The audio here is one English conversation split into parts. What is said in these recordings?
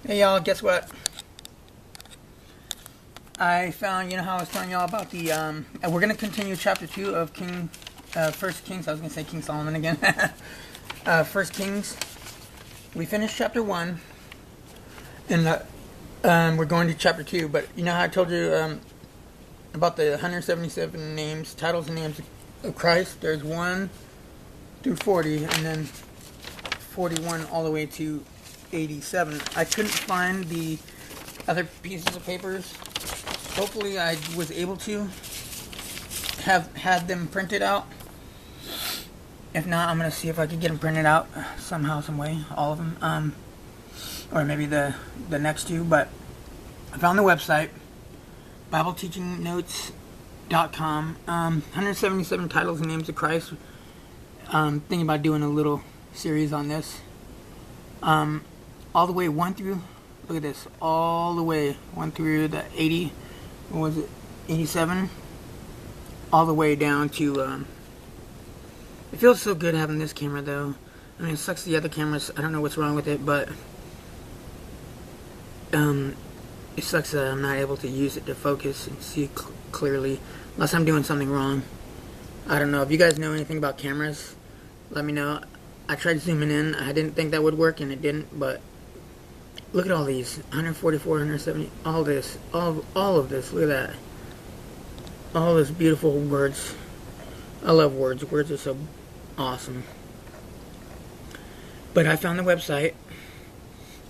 Hey y'all, guess what? I found, how I was telling y'all about the, and we're going to continue chapter 2 of First Kings. I was going to say King Solomon again. First Kings. We finished chapter 1, and we're going to chapter 2, but you know how I told you about the 177 names, titles and names of Christ? There's 1 through 40, and then 41 all the way to 87. I couldn't find the other pieces of papers. Hopefully I was able to have had them printed out. If not, I'm going to see if I can get them printed out somehow, some way, all of them. Or maybe the next two. But I found the website, BibleTeachingNotes.com. 177 titles and names of Christ. Thinking about doing a little series on this. All the way 1 through, look at this, all the way 1 through the 80, what was it, 87, all the way down to, it feels so good having this camera though. I mean, it sucks the other cameras, I don't know what's wrong with it, but, it sucks that I'm not able to use it to focus and see clearly, unless I'm doing something wrong. I don't know, if you guys know anything about cameras, let me know. I tried zooming in, I didn't think that would work, and it didn't, but look at all these, 144, 170, all this, all of this, look at that. All this beautiful words. I love words. Words are so awesome. But I found the website,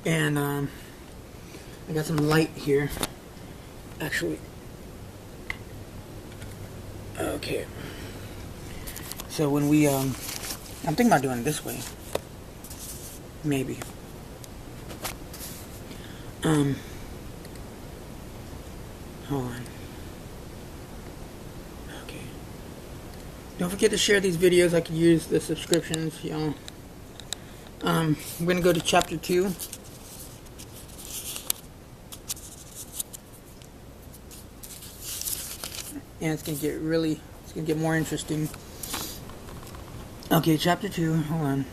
and I got some light here. Actually, okay. So when we, I'm thinking about doing it this way. Maybe. Hold on. Okay. Don't forget to share these videos. I could use the subscriptions, y'all. We're gonna go to chapter 2. And it's gonna get more interesting. Okay, chapter 2, hold on.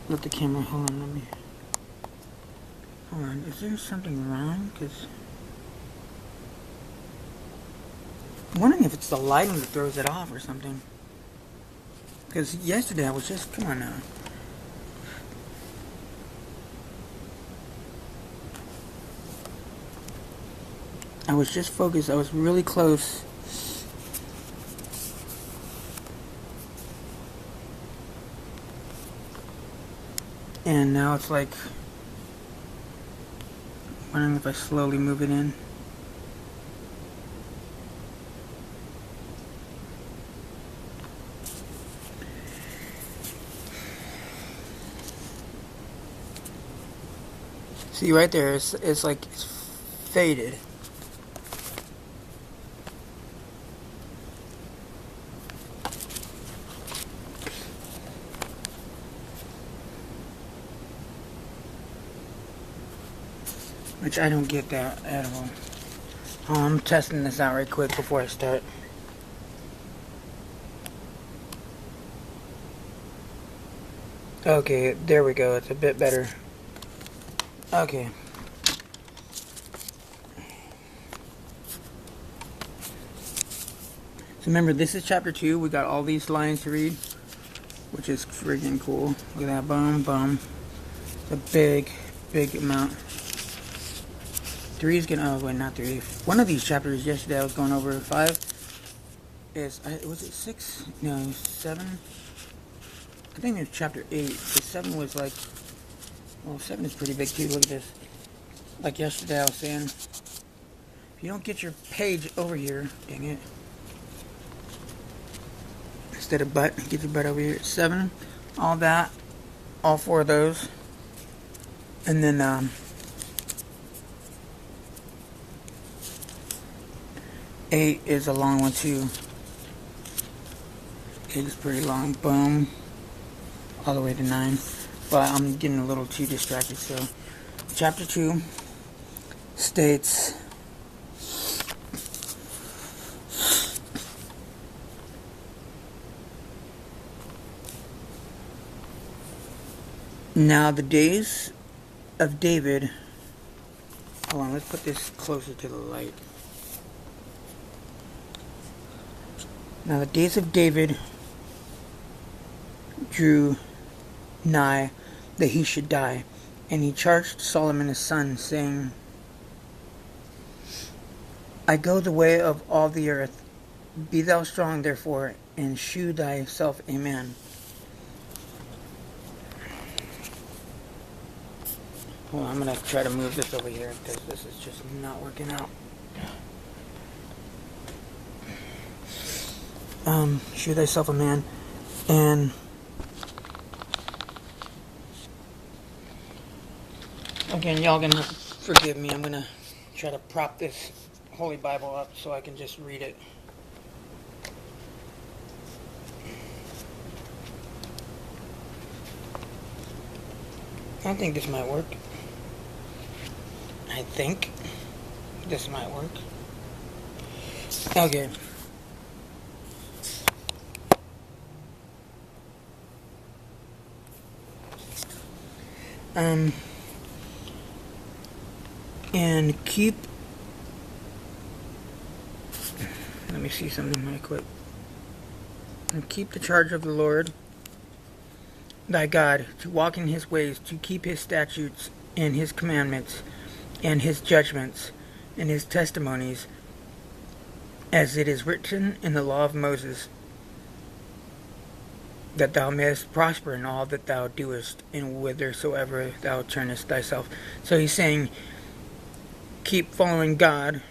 Let the camera, hold on, hold on, is there something wrong? Because I'm wondering if it's the lighting that throws it off or something. Because yesterday I was just, come on now. I was just focused, I was really close. And now it's like, wondering if I slowly move it in. See right there, it's like it's faded. Which I don't get that at all. I'm testing this out right quick before I start. Okay, there we go. It's a bit better. Okay. So remember, this is chapter 2. We got all these lines to read, which is freaking cool. Look at that. Boom, boom. It's a big, big amount. 3 is gonna, oh wait, not 3. One of these chapters yesterday I was going over. 5 is, was it 6? No, 7. I think it was chapter 8. The 7 was like, well, 7 is pretty big too. Look at this. Like yesterday I was saying, if you don't get your page over here, dang it. Instead of butt, get your butt over here. 7, all that, all 4 of those. And then, 8 is a long one too. 8 is pretty long. Boom. All the way to 9. But I'm getting a little too distracted. So, chapter 2 states, Now the days of David. Hold on, let's put this closer to the light. Now the days of David drew nigh that he should die, and he charged Solomon his son, saying, I go the way of all the earth. Be thou strong, therefore, and shew thyself a man. Hold on, I'm going to try to move this over here because this is just not working out. Shew thyself a man. And again, y'all gonna have to forgive me. I'm gonna try to prop this Holy Bible up so I can just read it. I think this might work. I think this might work. Okay. And keep, let me see something really quick. And keep the charge of the Lord thy God, to walk in his ways, to keep his statutes and his commandments and his judgments and his testimonies, as it is written in the law of Moses, that thou mayest prosper in all that thou doest, and whithersoever thou turnest thyself. So he's saying, keep following God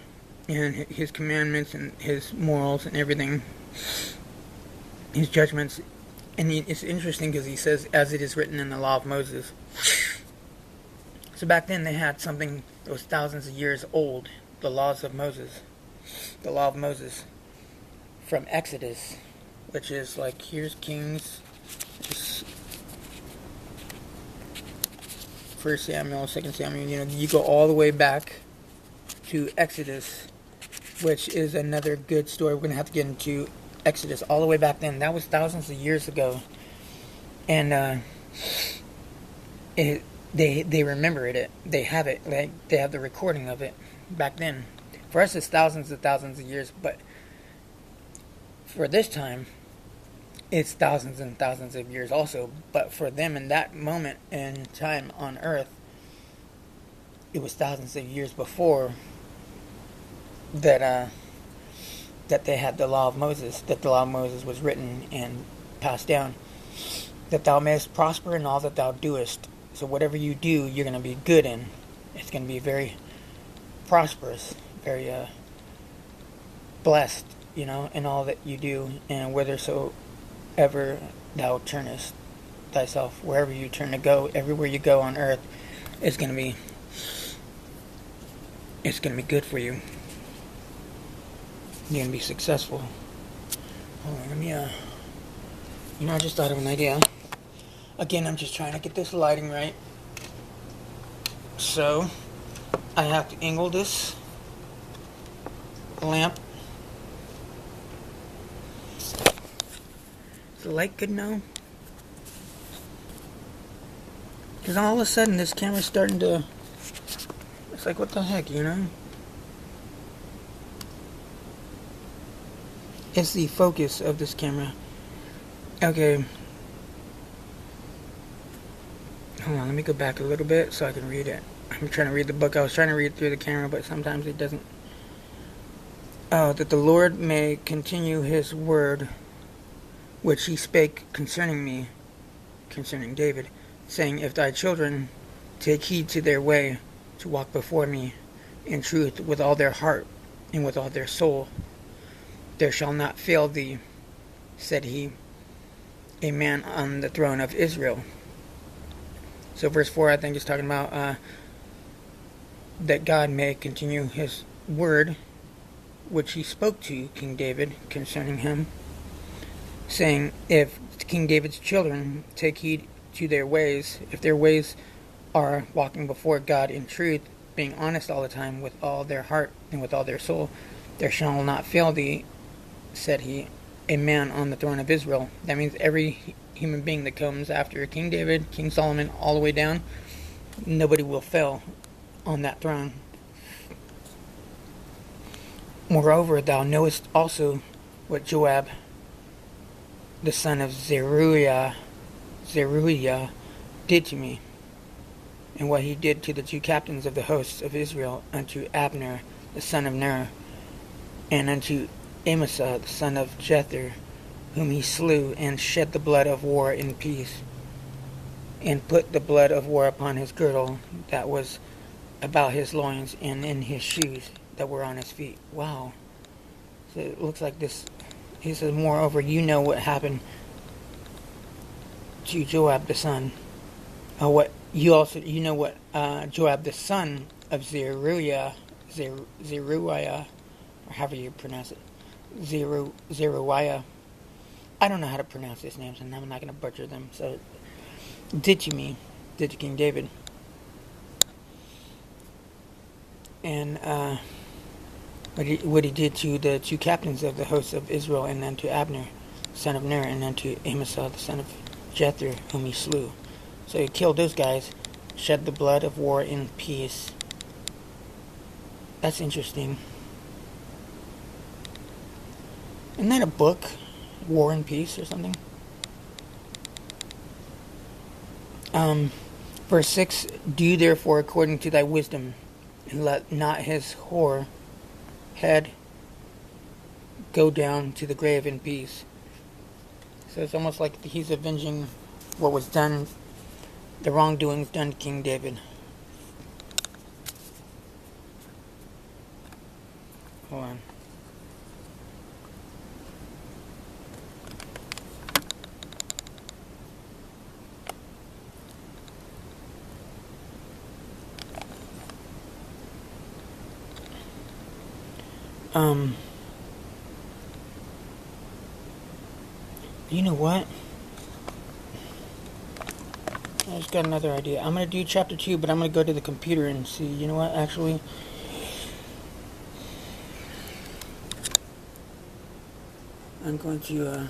and his commandments and his morals and everything, his judgments. And it's interesting because he says, as it is written in the law of Moses. So back then they had something that was thousands of years old, the laws of Moses. The law of Moses from Exodus, which is like, here's Kings, First Samuel, Second Samuel, you go all the way back to Exodus, which is another good story. We're going to have to get into Exodus all the way back then. That was thousands of years ago. And they remember it. They have it. Like, they have the recording of it back then. For us, it's thousands of years, but for this time, it's thousands and thousands of years also. But for them in that moment in time on earth, it was thousands of years before that they had the law of Moses, that the law of Moses was written and passed down, that thou mayest prosper in all that thou doest. So whatever you do, you're going to be good in. It's going to be very prosperous, very blessed, in all that you do, and whithersoever thou turnest thyself, wherever you turn to go, everywhere you go on earth, it's going to be good for you. You're going to be successful. Hold on, let me, I just thought of an idea. Again, I'm just trying to get this lighting right. So, I have to angle this lamp. Is the light good now? Because all of a sudden, this camera's starting to... It's like, what the heck, It's the focus of this camera. Okay. Hold on, let me go back a little bit so I can read it. I'm trying to read the book. I was trying to read through the camera, but sometimes it doesn't. Oh, that the Lord may continue his word, which he spake concerning me, concerning David, saying, if thy children take heed to their way, to walk before me in truth with all their heart and with all their soul, there shall not fail thee, said he, a man on the throne of Israel. So verse 4, I think, is talking about that God may continue his word, which he spoke to King David concerning him, saying, if King David's children take heed to their ways, if their ways are walking before God in truth, being honest all the time with all their heart and with all their soul, there shall not fail thee, said he, a man on the throne of Israel. That means every human being that comes after King David, King Solomon, all the way down, nobody will fail on that throne. Moreover, thou knowest also what Joab, the son of Zeruiah, did to me, and what he did to the two captains of the hosts of Israel, unto Abner, the son of Ner, and unto Amasa, the son of Jether, whom he slew, and shed the blood of war in peace, and put the blood of war upon his girdle that was about his loins, and in his shoes that were on his feet. Wow. So it looks like this. He says, moreover, you know what happened to Joab the son. What Joab the son of Zeruiah, or however you pronounce it, Zeruiah. I don't know how to pronounce these names, and I'm not going to butcher them. So, did to King David. And what he did to the two captains of the hosts of Israel, and then to Abner, son of Ner, and then to Amasa, the son of Jether, whom he slew. So he killed those guys, shed the blood of war in peace. That's interesting. Isn't that a book? War and Peace or something? Verse 6, do therefore according to thy wisdom, and let not his whore head go down to the grave in peace. So it's almost like he's avenging what was done, the wrongdoings done to King David. Hold on. You know what? I just got another idea. I'm going to do chapter 2, but I'm going to go to the computer and see. You know what, actually? I'm going to,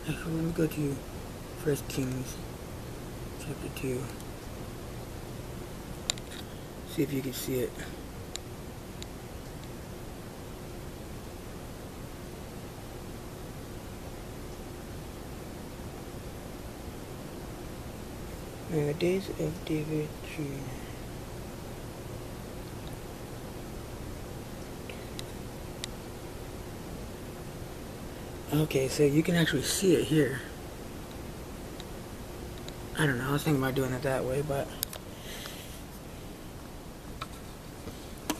actually, let me go to 1 Kings, chapter 2. See if you can see it. In the days of David, okay, so you can actually see it here. I don't know, I was thinking about doing it that way, but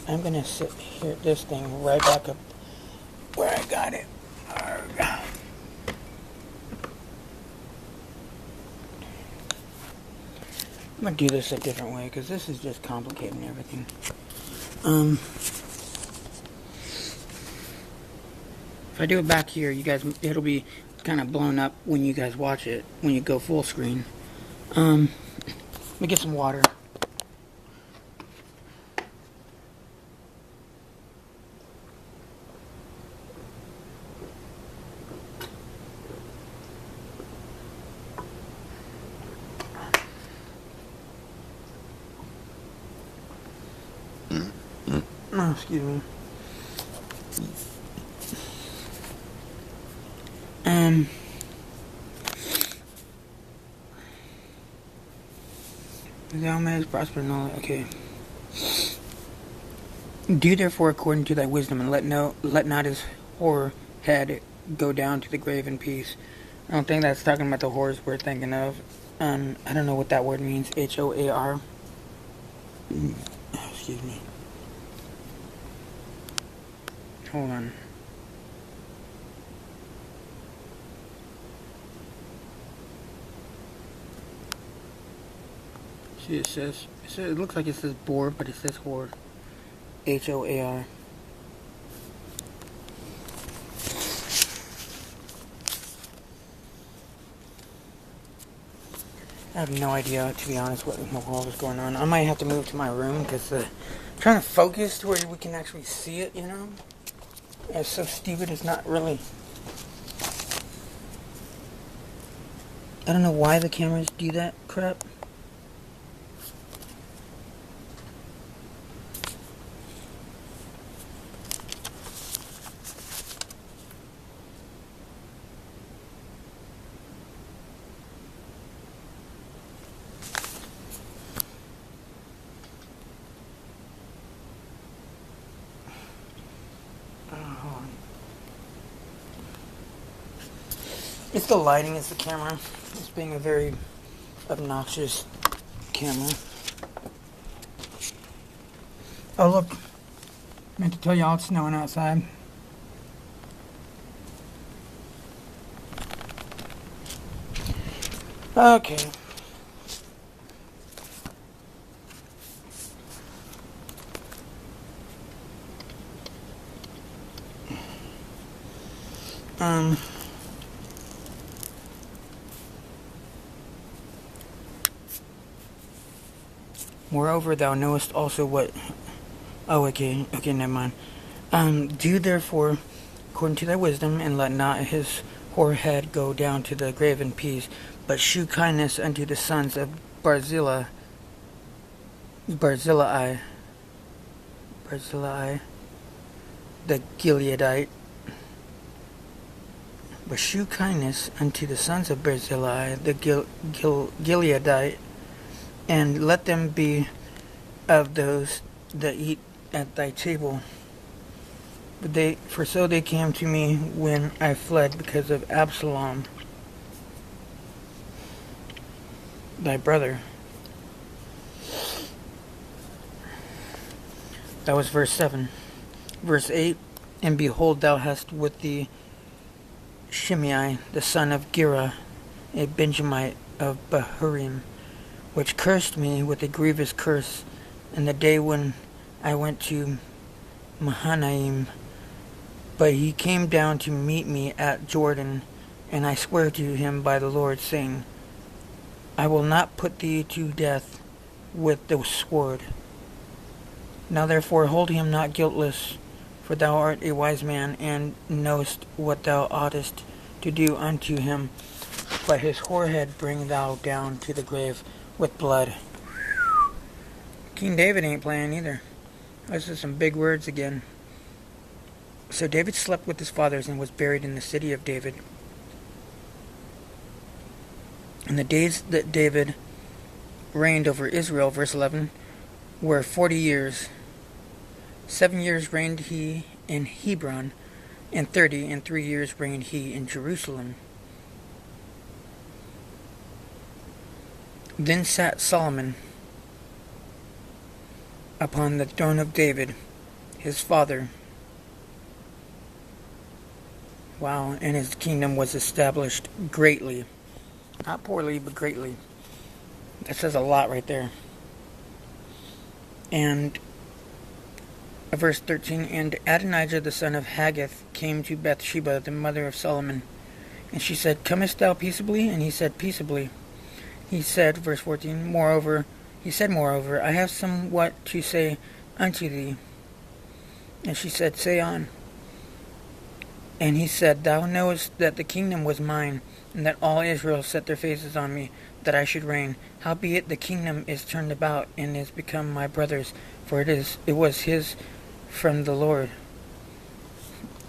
I'm gonna sit here, this thing right back up where I got it. I'm gonna do this a different way because this is just complicating everything. If I do it back here, you guys, it'll be kind of blown up when you guys watch it, when you go full screen. Let me get some water. Oh, excuse me. Thou mayest prosper in all. Okay. Do therefore according to thy wisdom, and let not his whore head go down to the grave in peace. I don't think that's talking about the whores we're thinking of. I don't know what that word means. H-O-A-R. Excuse me. Hold on. See, it looks like it says boar, but it says whore. H-O-A-R. I have no idea, to be honest, what in the world is going on. I might have to move to my room because I'm trying to focus to where we can actually see it, you know? It's so stupid, it's not really... I don't know why the cameras do that crap. It's the lighting, it's the camera. It's being a very obnoxious camera. Oh look, I meant to tell y'all it's snowing outside. Okay. Moreover, thou knowest also what... Oh, okay, never mind. Do therefore, according to thy wisdom, and let not his hoar head go down to the grave in peace, but shew kindness unto the sons of Barzillai, the Gileadite. But shew kindness unto the sons of Barzillai, the Gileadite, and let them be of those that eat at thy table. For so they came to me when I fled because of Absalom, thy brother. That was verse 7. Verse 8, and behold, thou hast with thee Shimei, the son of Gera, a Benjamite of Bahurim, which cursed me with a grievous curse in the day when I went to Mahanaim. But he came down to meet me at Jordan, and I swear to him by the Lord, saying, I will not put thee to death with the sword. Now therefore hold him not guiltless, for thou art a wise man, and knowest what thou oughtest to do unto him. But his forehead bring thou down to the grave with blood. King David ain't playing either. Those are some big words again. So David slept with his fathers and was buried in the city of David. And the days that David reigned over Israel, verse 11, were 40 years. 7 years reigned he in Hebron, and 3 years reigned he in Jerusalem. Then sat Solomon upon the throne of David, his father. Wow, and his kingdom was established greatly. Not poorly, but greatly. That says a lot right there. And verse 13, and Adonijah the son of Haggith came to Bathsheba, the mother of Solomon. And she said, Comest thou peaceably? And he said, Peaceably. He said, verse 14, Moreover, I have somewhat to say unto thee. And she said, Say on. And he said, Thou knowest that the kingdom was mine, and that all Israel set their faces on me, that I should reign. Howbeit the kingdom is turned about, and is become my brother's, for it was his from the Lord.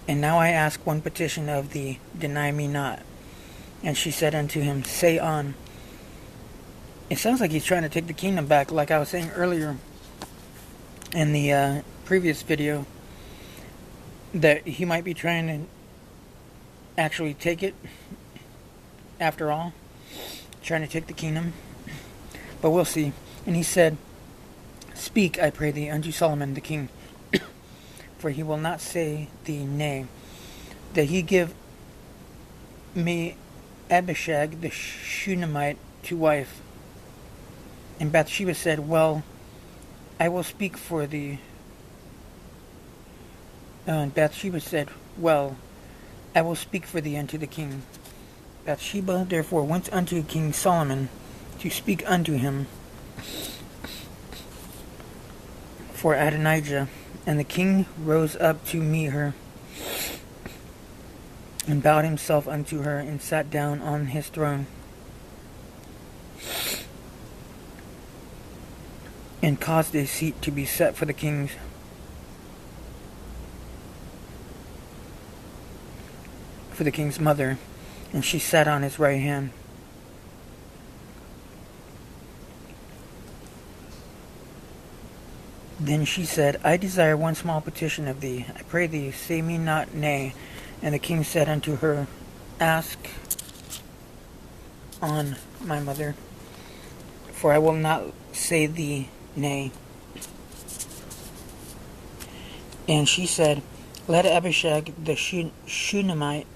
And now I ask one petition of thee, deny me not. And she said unto him, Say on. It sounds like he's trying to take the kingdom back, like I was saying earlier in the previous video, that he might be trying to actually take it after all, trying to take the kingdom, but we'll see. And he said, Speak, I pray thee, unto Solomon the king, for he will not say thee nay, that he give me Abishag the Shunammite to wife. And Bathsheba said, Well, I will speak for thee. And Bathsheba said, Well, I will speak for thee unto the king. Bathsheba therefore went unto King Solomon to speak unto him for Adonijah. And the king rose up to meet her, and bowed himself unto her, and sat down on his throne, and caused a seat to be set for the king's mother, and she sat on his right hand. Then she said, I desire one small petition of thee. I pray thee, say me not nay. And the king said unto her, Ask on, my mother, for I will not say thee nay. And she said, Let Abishag the Shunammite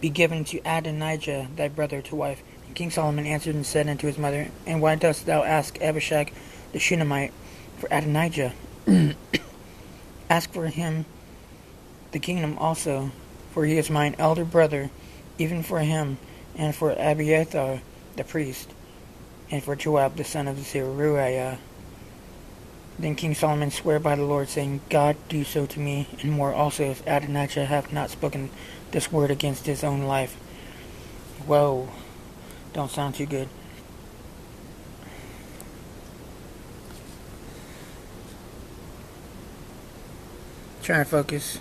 be given to Adonijah thy brother to wife. And King Solomon answered and said unto his mother, And why dost thou ask Abishag the Shunammite for Adonijah? Ask for him the kingdom also, for he is mine elder brother, even for him, and for Abiathar the priest, and for Joab the son of Zeruiah. Then King Solomon sware by the Lord, saying, God do so to me, and more also, if Adonijah have not spoken this word against his own life. Whoa, don't sound too good. Trying to focus.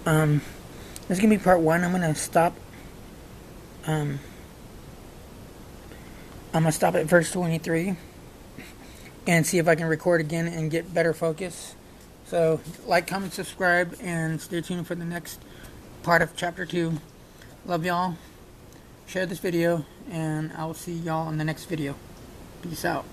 This is gonna be part 1. I'm gonna stop. I'm gonna stop at verse 23 and see if I can record again and get better focus. So, like, comment, subscribe, and stay tuned for the next part of chapter 2. Love y'all. Share this video, and I will see y'all in the next video. Peace out.